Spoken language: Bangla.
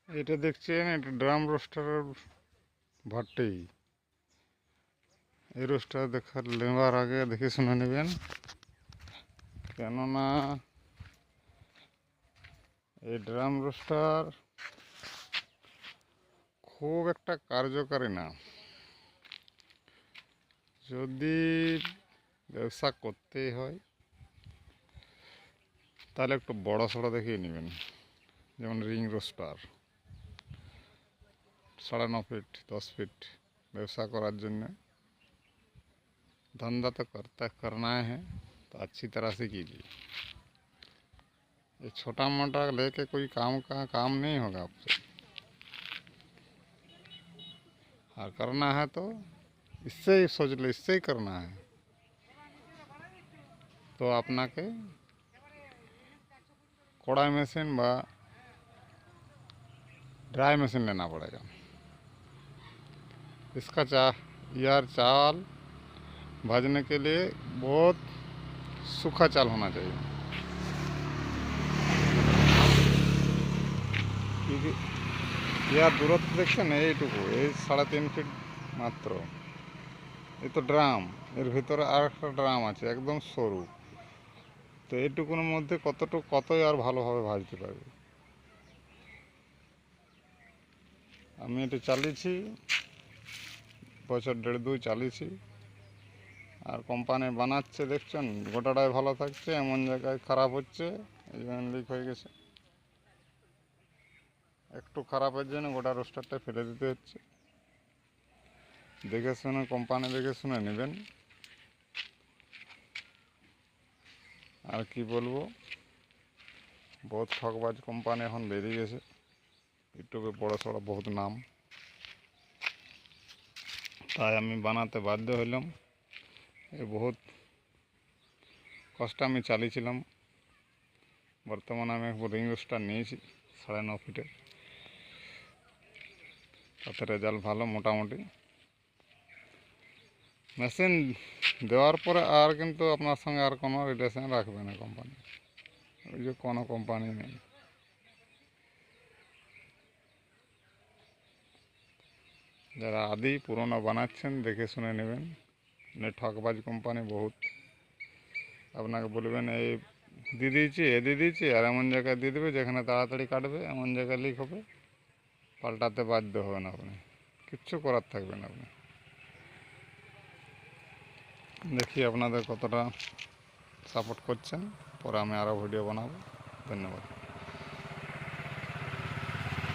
এটা দেখছেন, এটা ড্রাম রোস্টারের ভাট্টি। এই রোস্টার নেওয়ার আগে দেখে শুনে নেবেন, কেননা এই ড্রাম রোস্টার খুব একটা কার্যকারী না। যদি ব্যবসা করতেই হয় তাহলে একটু বড় সড়ো দেখিয়ে নেবেন, যেমন রিং রোস্টার 9.5 ফিট 10 ফিট व्यवसाय करार जन्य धंधा तो करना है तो अच्छी तरह से कीजिए। ये छोटा मोटा लेके कोई काम नहीं होगा आपसे। और करना है तो इससे ही सोच लो, इससे ही करना है तो अपना के कड़ाई मशीन व ड्राई मशीन लेना पड़ेगा। इसका चावल भाजने के लिए बहुत सूखा चावल होना चाहिए, क्योंकि यार दूरत्व देखছেন এইটুকু, এই 3.5 ফিট মাত্র। এই তো ড্রাম, এর ভিতরে আর একটা ড্রাম আছে একদম সরু। তো এইটুকুর মধ্যে কতই আর ভালোভাবে ভাজতে পারবে। আমি এটা চালিয়েছি, বছর 1.5-2 চালিয়েছি। আর কোম্পানি বানাচ্ছে দেখছেন, গোটাটাই ভালো থাকছে, এমন জায়গায় খারাপ হচ্ছে, এই জন্য লিক হয়ে গেছে। একটু খারাপের জন্য গোটা রোস্টারটা ফেলে দিতে হচ্ছে। দেখে শুনে কোম্পানি দেখে শুনে নেবেন। আর কি বলবো, বহুত ঠকবাজ কোম্পানি এখন বেরিয়ে গেছে, ইউটিউবে বড় সড়ো বহুত নাম। তাই আমি বানাতে বাধ্য হইলাম। এই বহুত কষ্ট আমি চালিয়েছিলাম। বর্তমানে আমি এক রিং রোস্টার নিয়েছি 9.5 ফিটের, তাতে রেজাল্ট ভালো মোটামুটি। মেশিন দেওয়ার পরে আর কিন্তু আপনার সঙ্গে আর কোনো রিলেশন রাখবে না কোম্পানি, ওই যে কোনো কোম্পানি নেই। যারা আদি পুরনো বানাচ্ছেন দেখে শুনে নেবেন, ঠকবাজ কোম্পানি বহুত। আপনাকে বলবেন এই দিয়ে দিয়েছি, দিয়ে দিয়েছি, আর এমন জায়গায় দিয়ে দেবে যেখানে তাড়াতাড়ি কাটবে, এমন জায়গায় লিক হবে, পাল্টাতে বাধ্য হবেন আপনি, কিচ্ছু করার থাকবে না আপনি। দেখি আপনাদের কতটা সাপোর্ট করছেন, পরে আমি আরও ভিডিও বানাবো। ধন্যবাদ।